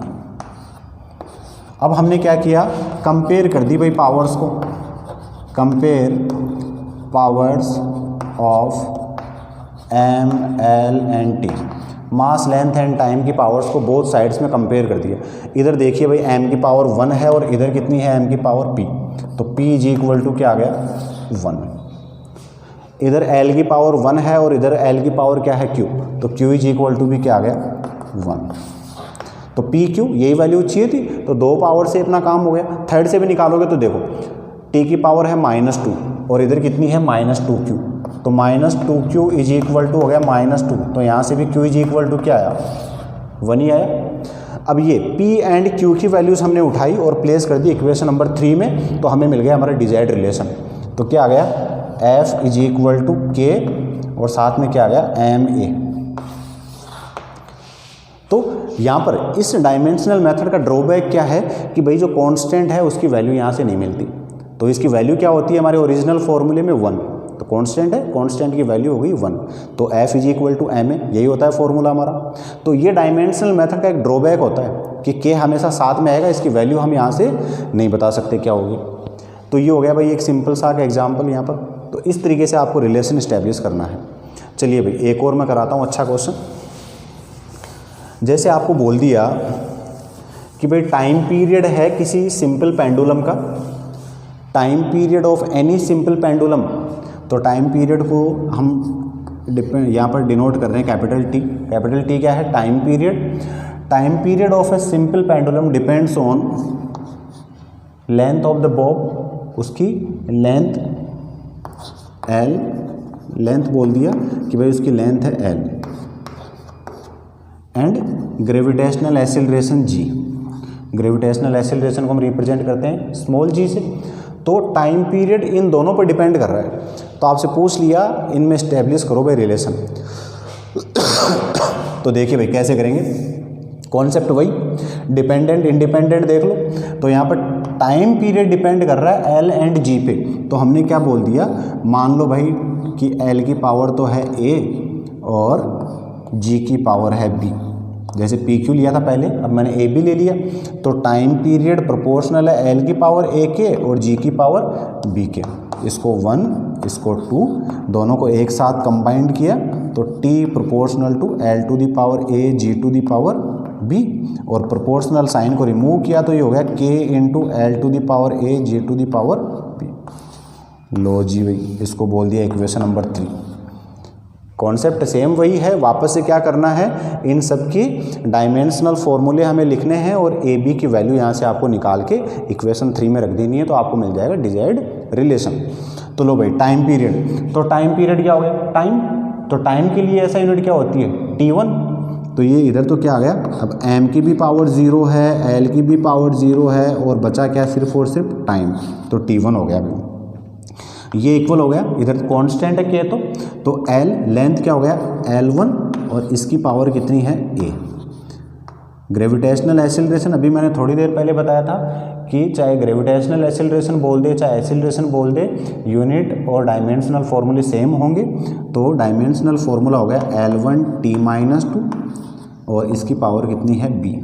अब हमने क्या किया, कंपेयर कर दी भाई पावर्स को, compare powers of m l and t, mass length and time की पावर्स को बोथ साइड्स में कंपेयर कर दिया। इधर देखिए भाई m की पावर 1 है और इधर कितनी है m की पावर p, तो p इज इक्वल टू क्या आ गया 1। इधर l की पावर 1 है और इधर l की पावर क्या है q, तो q इज इक्वल टू भी क्या आ गया 1। तो p q यही वैल्यू चाहिए थी, तो 2 पावर से अपना काम हो गया। थर्ड से भी निकालोगे तो देखो t की पावर है -2 और इधर कितनी है -2q, तो -2q इज इक्वल टू हो गया -2, तो यहाँ से भी q इज इक्वल टू क्या आया 1 ही आया। अब ये P एंड Q की वैल्यूज़ हमने उठाई और प्लेस कर दी इक्वेशन नंबर 3 में, तो हमें मिल गया हमारा डिजायर्ड रिलेशन। तो क्या आ गया, F is equal to K और साथ में क्या आ गया MA। तो यहाँ पर इस डायमेंशनल मेथड का ड्रॉबैक क्या है कि भाई जो कांस्टेंट है उसकी वैल्यू यहाँ से नहीं मिलती। तो इसकी वैल्यू क्या होती है हमारे ओरिजिनल फॉर्मूले में 1। तो कांस्टेंट है, कांस्टेंट की वैल्यू हो गई 1। तो F is equal to MA, यही होता है फॉर्मूला हमारा। तो ये डायमेंशनल मेथड का एक ड्रॉबैक होता है कि K हमेशा साथ में आएगा, इसकी वैल्यू हम यहाँ से नहीं बता सकते क्या होगी। तो ये हो गया भाई एक सिंपल सा एग्जाम्पल यहाँ पर। तो इस तरीके से आपको रिलेशन इस्टेब्लिश करना है। चलिए भाई एक और मैं कराता हूँ अच्छा क्वेश्चन। जैसे आपको बोल दिया कि भाई टाइम पीरियड है किसी सिंपल पेंडुलम का, time period of any simple pendulum. तो टाइम पीरियड को हम यहाँ पर डिनोट कर रहे हैं कैपिटल टी। कैपिटल टी क्या है, time period. Time period of a simple pendulum depends on length of the Bob, उसकी लेंथ L, लेंथ बोल दिया कि भाई उसकी लेंथ है L, and gravitational acceleration G। Gravitational acceleration को हम रिप्रेजेंट करते हैं स्मॉल g से। तो टाइम पीरियड इन दोनों पर डिपेंड कर रहा है। तो आपसे पूछ लिया इनमें स्टैब्लिश करो भाई रिलेशन। तो देखिए भाई कैसे करेंगे, कॉन्सेप्ट वही डिपेंडेंट इंडिपेंडेंट देख लो। तो यहाँ पर टाइम पीरियड डिपेंड कर रहा है L एंड G पे। तो हमने क्या बोल दिया, मान लो भाई कि L की पावर तो है A और G की पावर है B। जैसे PQ लिया था पहले, अब मैंने AB ले लिया। तो टाइम पीरियड प्रोपोर्शनल है L की पावर A के और G की पावर B के। इसको 1 इसको 2 दोनों को एक साथ कंबाइंड किया तो T proportional to L to the power A G to the power B, और प्रोपोर्शनल साइन को रिमूव किया तो ये हो गया K into L to the power A G to the power B। लो जी भाई, इसको बोल दिया इक्वेशन नंबर 3। कॉन्सेप्ट सेम वही है, वापस से क्या करना है, इन सब की डायमेंशनल फॉर्मूले हमें लिखने हैं और ए बी की वैल्यू यहाँ से आपको निकाल के इक्वेशन 3 में रख देनी है, तो आपको मिल जाएगा डिजायर्ड रिलेशन। तो लो भाई टाइम पीरियड, तो टाइम पीरियड क्या हो गया, टाइम। तो टाइम के लिए ऐसा यूनिट क्या होती है, T1। तो ये इधर तो क्या आ गया, अब m की भी पावर 0 है, l की भी पावर 0 है, और बचा क्या सिर्फ और सिर्फ टाइम, तो T1 हो गया भाई। ये इक्वल हो गया, इधर कांस्टेंट है K, तो L लेंथ क्या हो गया L1 और इसकी पावर कितनी है A। ग्रेविटेशनल एक्सेलरेशन अभी मैंने थोड़ी देर पहले बताया था कि चाहे ग्रेविटेशनल एक्सेलरेशन बोल दे चाहे एक्सेलरेशन बोल दे, यूनिट और डायमेंशनल फॉर्मूले सेम होंगे। तो डायमेंशनल फॉर्मूला हो गया L1T-2 और इसकी पावर कितनी है B।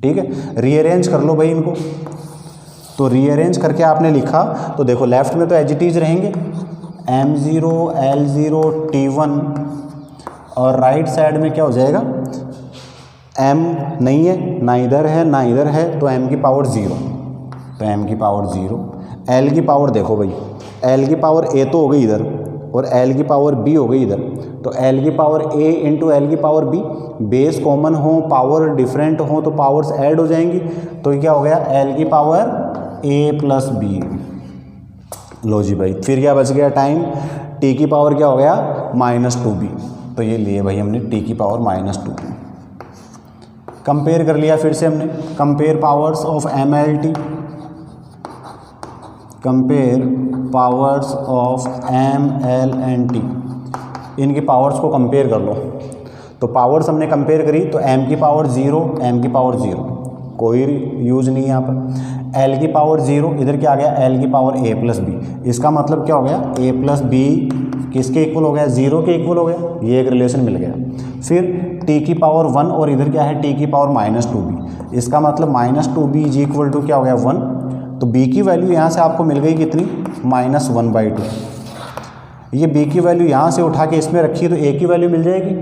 ठीक है, रीअरेंज कर लो भाई इनको। तो रीअरेंज करके आपने लिखा तो देखो लेफ्ट में तो एज इट इज रहेंगे M0 L0 T1, और राइट साइड में क्या हो जाएगा, M नहीं है, ना इधर है ना इधर है, तो M की पावर 0, तो M की पावर 0। L की पावर देखो भाई, L की पावर A तो हो गई इधर और L की पावर B हो गई इधर, तो L की पावर A इंटू L की पावर B। बेस कॉमन हो, पावर डिफरेंट हो तो पावर्स ऐड हो जाएंगी, तो क्या हो गया L की पावर A प्लस B। लो जी भाई, फिर क्या बच गया टाइम, T की पावर क्या हो गया -2B। तो ये लिए भाई हमने T की पावर -2। कंपेयर कर लिया फिर से हमने, compare powers of MLT, compare powers of ML and T, इनकी पावर्स को कंपेयर कर लो। तो पावर्स हमने कंपेयर करी तो M की पावर 0 M की पावर 0, कोई यूज नहीं है यहाँ पर। L की पावर 0, इधर क्या आ गया L की पावर A प्लस B। इसका मतलब क्या हो गया, A प्लस B किसके इक्वल हो गया, 0 के इक्वल हो गया, ये एक रिलेशन मिल गया। फिर T की पावर 1 और इधर क्या है T की पावर -2B, इसका मतलब -2B इज इक्वल टू क्या हो गया 1। तो B की वैल्यू यहाँ से आपको मिल गई कितनी, -1/2। ये B की वैल्यू यहाँ से उठा के इसमें रखी तो A की वैल्यू मिल जाएगी।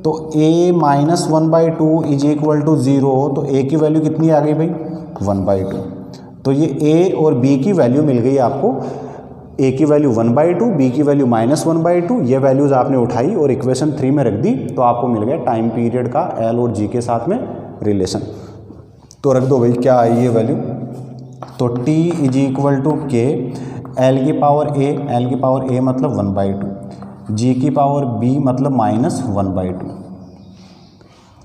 तो A -1/2 इज इक्वल टू 0, तो A की वैल्यू कितनी आ गई भाई 1/2। तो ये A और B की वैल्यू मिल गई आपको, A की वैल्यू 1/2, B की वैल्यू -1/2। ये वैल्यूज़ आपने उठाई और इक्वेशन 3 में रख दी, तो आपको मिल गया टाइम पीरियड का L और G के साथ में रिलेशन। तो रख दो भाई क्या आई ये वैल्यू, तो T is equal to K, L की पावर A, L की पावर A मतलब 1/2, G की पावर B मतलब -1/2।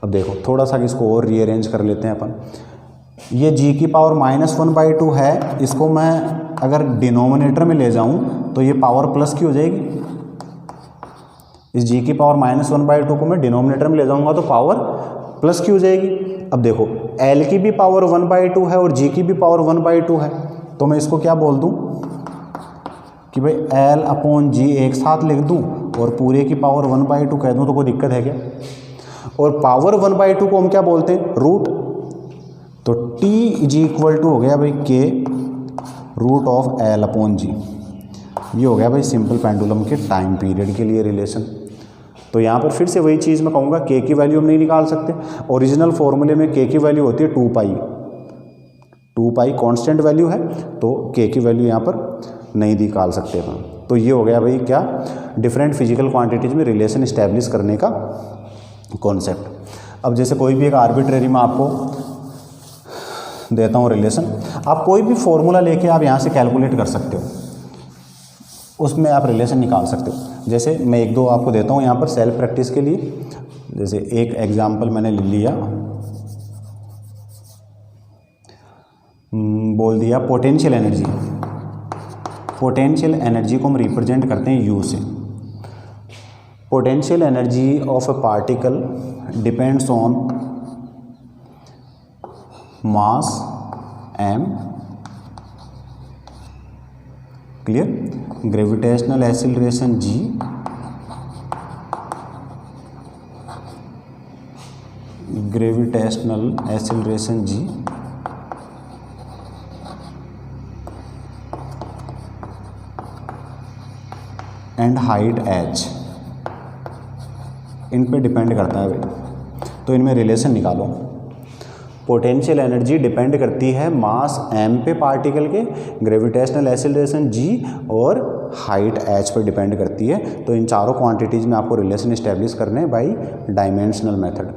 अब देखो थोड़ा सा इसको और रीअरेंज कर लेते हैं अपन। ये g की पावर -1/2 है, इसको मैं अगर डिनोमिनेटर में ले जाऊं तो ये पावर प्लस की हो जाएगी। इस g की पावर -1/2 को मैं डिनोमिनेटर में ले जाऊंगा तो पावर प्लस की हो जाएगी। अब देखो l की भी पावर 1/2 है और g की भी पावर 1/2 है, तो मैं इसको क्या बोल दूं कि भाई L/G एक साथ लिख दूं और पूरे की पावर 1/2 कह दूं, तो कोई दिक्कत है क्या? और पावर 1/2 को हम क्या बोलते हैं? रूट। तो T = हो गया भाई K √ L/G। ये हो गया भाई सिंपल पेंडुलम के टाइम पीरियड के लिए रिलेशन। तो यहाँ पर फिर से वही चीज़ मैं कहूँगा, K की वैल्यू हम नहीं निकाल सकते। ओरिजिनल फॉर्मूले में K की वैल्यू होती है 2π कांस्टेंट वैल्यू है, तो K की वैल्यू यहाँ पर नहीं निकाल सकते हम। तो ये हो गया भाई क्या, डिफरेंट फिजिकल क्वांटिटीज़ में रिलेशन इस्टेब्लिश करने का कॉन्सेप्ट। अब जैसे कोई भी एक आर्बिट्रेरी में आपको देता हूँ रिलेशन, आप कोई भी फॉर्मूला लेके आप यहाँ से कैलकुलेट कर सकते हो, उसमें आप रिलेशन निकाल सकते हो। जैसे मैं 1-2 आपको देता हूँ यहाँ पर सेल्फ प्रैक्टिस के लिए। जैसे एक एग्जांपल मैंने ले लिया, बोल दिया पोटेंशियल एनर्जी। पोटेंशियल एनर्जी को हम रिप्रेजेंट करते हैं U से। Potential energy of a particle depends on mass m, clear, gravitational acceleration g, and height h, इन पे डिपेंड करता है भाई। तो इनमें रिलेशन निकालो। पोटेंशियल एनर्जी डिपेंड करती है मास m पे पार्टिकल के, ग्रेविटेशनल एक्सीलरेशन g और हाइट h पर डिपेंड करती है। तो इन चारों क्वांटिटीज़ में आपको रिलेशन इस्टेब्लिश करने हैं बाई डायमेंशनल मेथड।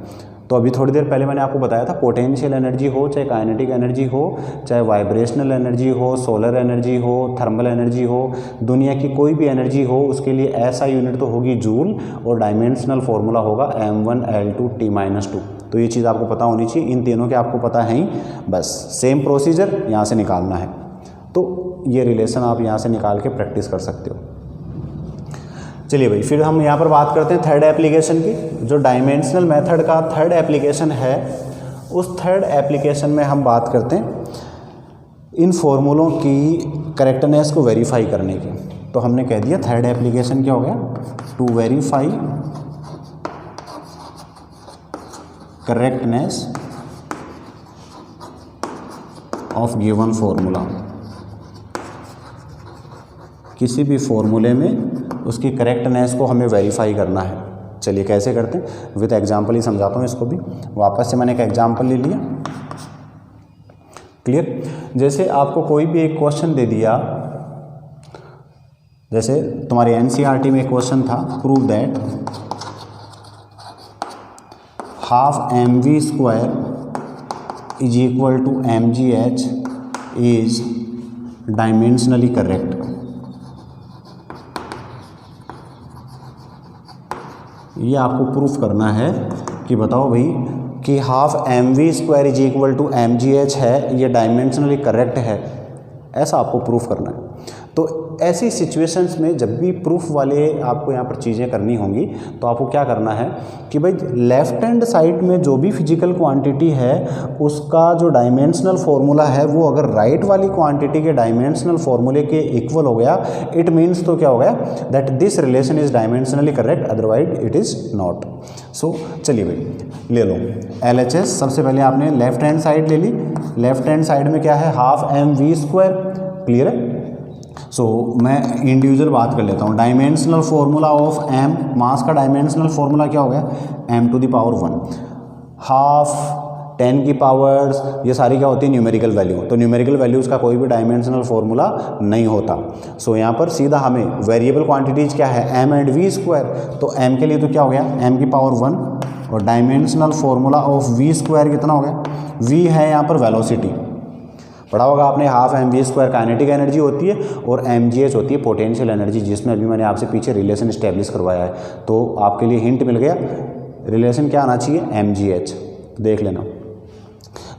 तो अभी थोड़ी देर पहले मैंने आपको बताया था, पोटेंशियल एनर्जी हो, चाहे काइनेटिक एनर्जी हो, चाहे वाइब्रेशनल एनर्जी हो, सोलर एनर्जी हो, थर्मल एनर्जी हो, दुनिया की कोई भी एनर्जी हो, उसके लिए ऐसा यूनिट तो होगी जूल, और डायमेंशनल फार्मूला होगा m1L2T-2। तो ये चीज़ आपको पता होनी चाहिए। इन तीनों के आपको पता है ही, बस सेम प्रोसीजर यहाँ से निकालना है। तो ये रिलेशन आप यहाँ से निकाल के प्रैक्टिस कर सकते हो। चलिए भाई, फिर हम यहाँ पर बात करते हैं थर्ड एप्लीकेशन की। जो डायमेंशनल मेथड का थर्ड एप्लीकेशन है, उस थर्ड एप्लीकेशन में हम बात करते हैं इन फॉर्मूलों की करेक्टनेस को वेरीफाई करने की। तो हमने कह दिया थर्ड एप्लीकेशन क्या हो गया, to verify correctness of given formula. किसी भी फॉर्मूले में उसकी करेक्टनेस को हमें वेरीफाई करना है। चलिए कैसे करते हैं, विद एग्जांपल ही समझाता हूँ इसको भी। वापस से मैंने एक एग्जांपल ले लिया, क्लियर। जैसे आपको कोई भी एक क्वेश्चन दे दिया, जैसे तुम्हारे एनसीईआरटी में एक क्वेश्चन था, prove that ½ mv² = mgh is dimensionally correct. ये आपको प्रूफ करना है कि बताओ भाई कि ½ mv² = mgh है, ये डायमेंशनली करेक्ट है, ऐसा आपको प्रूफ करना है। तो ऐसी सिचुएशंस में जब भी प्रूफ वाले आपको यहाँ पर चीज़ें करनी होंगी, तो आपको क्या करना है कि भाई लेफ्ट हैंड साइड में जो भी फिजिकल क्वांटिटी है उसका जो डायमेंशनल फार्मूला है वो अगर राइट वाली क्वांटिटी के डायमेंशनल फार्मूले के इक्वल हो गया, इट मीन्स तो क्या हो गया, that this relation is dimensionally correct, otherwise it is not. So चलिए भाई ले लो LHS। सबसे पहले आपने लेफ्ट हैंड साइड ले ली। लेफ्ट हैंड साइड में क्या है, ½ mv², क्लियर है। सो मैं इंडिविजुअल बात कर लेता हूँ। डायमेंशनल फार्मूला ऑफ m, मास का डायमेंशनल फार्मूला क्या हो गया, m⁻1। ½ 10 की पावर्स, ये सारी क्या होती है, न्यूमेरिकल वैल्यू। तो न्यूमेरिकल वैल्यूज़ का कोई भी डायमेंशनल फार्मूला नहीं होता। सो यहाँ पर सीधा हमें वेरिएबल क्वांटिटीज़ क्या है, m एंड v²। तो m के लिए तो क्या हो गया, m⁻1, और डायमेंशनल फार्मूला ऑफ v² कितना हो गया, v है यहाँ पर वेलोसिटी, पढ़ा होगा आपने। ½ mv² काइनेटिक एनर्जी होती है और mgh होती है पोटेंशियल एनर्जी, जिसमें अभी मैंने आपसे पीछे रिलेशन इस्टेब्लिश करवाया है। तो आपके लिए हिंट मिल गया, रिलेशन क्या आना चाहिए, mgh, देख लेना।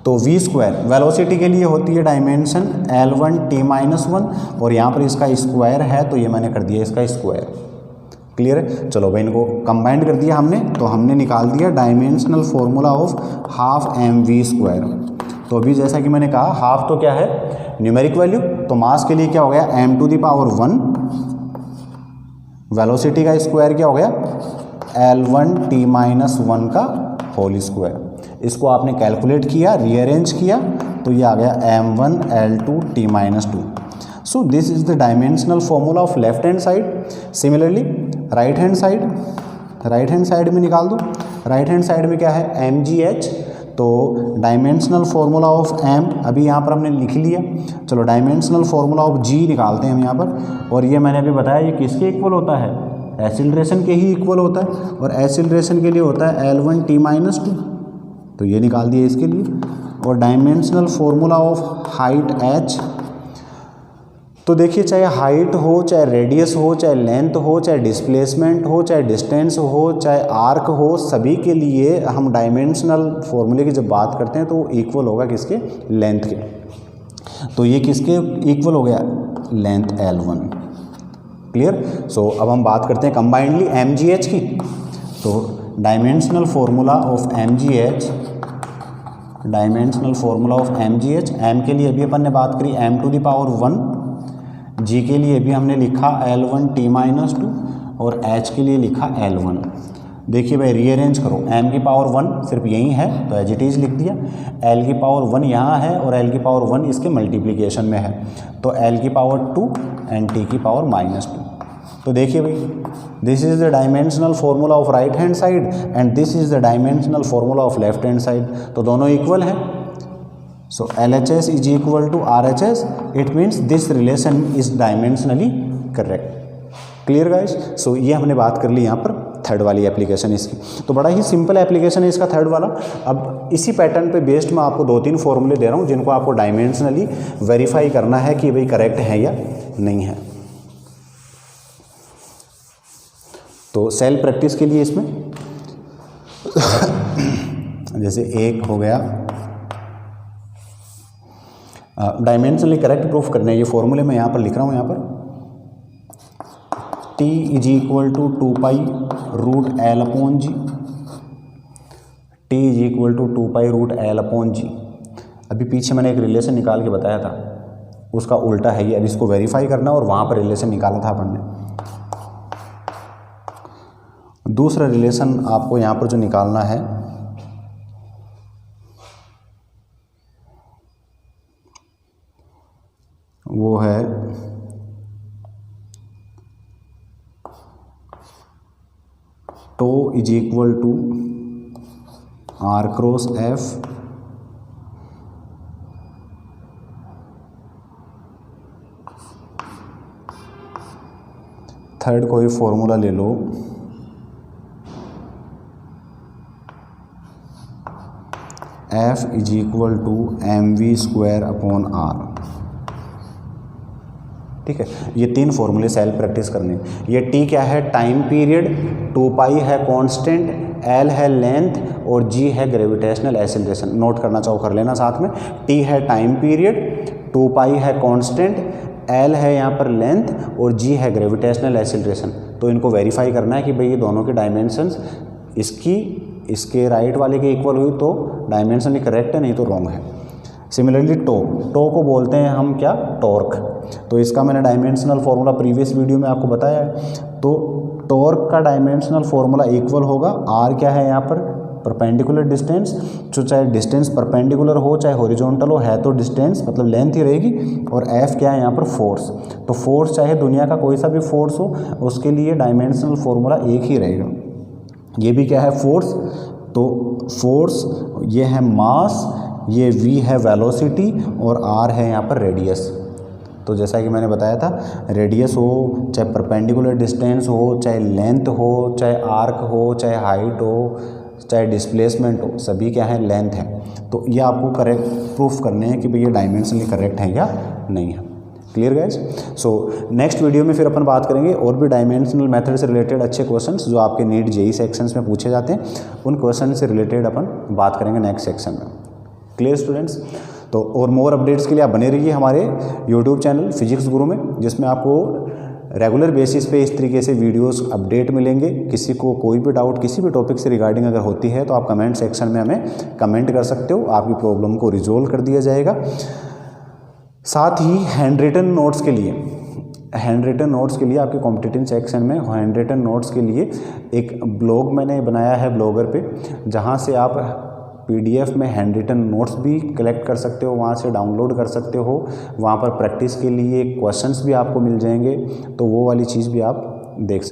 तो v स्क्वायर वेलोसिटी के लिए होती है डायमेंशन L1 t-1 और यहाँ पर इसका स्क्वायर है तो ये मैंने कर दिया इसका स्क्वायर। क्लियर है। चलो भाई इनको कंबाइंड कर दिया हमने, तो हमने निकाल दिया dimensional formula of half mv square. तो अभी जैसा कि मैंने कहा हाफ तो क्या है, न्यूमेरिक वैल्यू, तो मास के लिए क्या हो गया m⁻1, वेलोसिटी का स्क्वायर क्या हो गया L1 t-1 का होल स्क्वायर। इसको आपने कैलकुलेट किया, रीअरेंज किया, तो ये आ गया m1 L2 t-2। So this is the dimensional formula of left hand side. Similarly right hand side में निकाल दो। राइट हैंड साइड में क्या है mgh, तो डायमेंशनल फार्मूला ऑफ m अभी यहाँ पर हमने लिख लिया। चलो डायमेंशनल फार्मूला ऑफ g निकालते हैं हम यहाँ पर, और ये मैंने अभी बताया ये किसके इक्वल होता है, एक्सीलरेशन के ही इक्वल होता है, और एक्सीलरेशन के लिए होता है L1 t-2, तो ये निकाल दिया इसके लिए। और dimensional formula of height h, तो देखिए चाहे हाइट हो, चाहे रेडियस हो, चाहे लेंथ हो, चाहे डिस्प्लेसमेंट हो, चाहे डिस्टेंस हो, चाहे आर्क हो, सभी के लिए हम डायमेंशनल फॉर्मूले की जब बात करते हैं तो वो इक्वल होगा किसके, लेंथ के। तो ये किसके इक्वल हो गया, लेंथ L1। क्लियर। सो अब हम बात करते हैं कंबाइंडली mgh की। तो dimensional formula of mgh, dimensional formula of mgh, m के लिए अभी अपन ने बात करी m⁻1, g के लिए भी हमने लिखा L1 t-2 और h के लिए लिखा L1। देखिए भाई रीअरेंज करो, m⁻1 सिर्फ यही है तो एज इट इज़ लिख दिया, l⁻1 यहाँ है और l⁻1 इसके मल्टीप्लिकेशन में है, तो l⁻2 एंड t⁻2। तो देखिए भाई this is the dimensional formula of right hand side and this is the dimensional formula of left hand side, तो दोनों इक्वल है। So LHS is equal to RHS. It means this relation is dimensionally correct. Clear guys? So ये हमने बात कर ली यहाँ पर थर्ड वाली एप्लीकेशन इसकी। तो बड़ा ही सिंपल एप्लीकेशन है इसका थर्ड वाला। अब इसी पैटर्न पे बेस्ड मैं आपको 2-3 फॉर्मूले दे रहा हूँ जिनको आपको डायमेंशनली वेरीफाई करना है कि भाई करेक्ट है या नहीं है। तो सेल्फ प्रैक्टिस के लिए इसमें जैसे एक हो गया डायमेंशनली करेक्ट प्रूफ करने, ये फॉर्मूले मैं यहाँ पर लिख रहा हूँ, यहाँ पर t is equal to 2π√L/g, t is equal to 2π√L/g। अभी पीछे मैंने एक रिलेशन निकाल के बताया था, उसका उल्टा है ये। अब इसको वेरीफाई करना और वहाँ पर रिलेशन निकाला था अपन ने। दूसरा रिलेशन आपको यहाँ पर जो निकालना है वो है टो is equal to r×f third कोई फॉर्मूला ले लो, f is equal to mv²/r। ठीक है, ये 3 फॉर्मूले सेल्फ प्रैक्टिस करने। ये t क्या है, टाइम पीरियड, 2π है कांस्टेंट, l है लेंथ और g है ग्रेविटेशनल एक्सीलरेशन। नोट करना चाहो कर लेना साथ में। t है टाइम पीरियड, 2π है कांस्टेंट, l है यहाँ पर लेंथ और g है ग्रेविटेशनल एक्सीलरेशन। तो इनको वेरीफाई करना है कि भाई ये दोनों की डायमेंशंस इसके राइट वाले के इक्वल हुई तो डायमेंशनली करेक्ट है, नहीं तो रॉन्ग है। सिमिलरली टो को बोलते हैं हम क्या, टॉर्क। तो इसका मैंने डायमेंशनल फार्मूला प्रीवियस वीडियो में आपको बताया है। तो टॉर्क का डायमेंशनल फार्मूला इक्वल होगा, आर क्या है यहाँ पर, परपेंडिकुलर डिस्टेंस, जो चाहे डिस्टेंस परपेंडिकुलर हो चाहे हॉरिजॉन्टल हो, है तो डिस्टेंस मतलब लेंथ ही रहेगी, और एफ क्या है यहाँ पर, फोर्स। तो फोर्स चाहे दुनिया का कोई सा भी फोर्स हो, उसके लिए डायमेंशनल फार्मूला एक ही रहेगा। ये भी क्या है, फोर्स। तो फोर्स ये है मास, ये v है वेलोसिटी और r है यहाँ पर रेडियस। तो जैसा कि मैंने बताया था, रेडियस हो चाहे परपेंडिकुलर डिस्टेंस हो, चाहे लेंथ हो, चाहे आर्क हो, चाहे हाइट हो, चाहे डिस्प्लेसमेंट हो, सभी क्या है, लेंथ है। तो ये आपको करेक्ट प्रूफ करने हैं कि भाई ये डायमेंशनली करेक्ट है या नहीं है। Clear guys. So next video में फिर अपन बात करेंगे और भी डायमेंशनल मेथड से रिलेटेड अच्छे क्वेश्चंस जो आपके नीट जेई सेक्शंस में पूछे जाते हैं, उन क्वेश्चन से रिलेटेड अपन बात करेंगे नेक्स्ट सेक्शन में। Clear students. तो और मोर अपडेट्स के लिए आप बने रहिए हमारे यूट्यूब चैनल फिजिक्स गुरु में, जिसमें आपको रेगुलर बेसिस पे इस तरीके से वीडियोस अपडेट मिलेंगे। किसी को कोई भी डाउट किसी भी टॉपिक से रिगार्डिंग अगर होती है तो आप कमेंट सेक्शन में हमें कमेंट कर सकते हो, आपकी प्रॉब्लम को रिजोल्व कर दिया जाएगा। साथ ही हैंड रिटन नोट्स के लिए आपके कॉम्पिटिटिव सेक्शन में हैंड रिटन नोट्स के लिए एक ब्लॉग मैंने बनाया है ब्लॉगर पे, जहाँ से आप PDF में हैंड रिटन नोट्स भी कलेक्ट कर सकते हो, वहाँ से डाउनलोड कर सकते हो। वहाँ पर प्रैक्टिस के लिए क्वेश्चंस भी आपको मिल जाएंगे, तो वो वाली चीज़ भी आप देख सकते हो।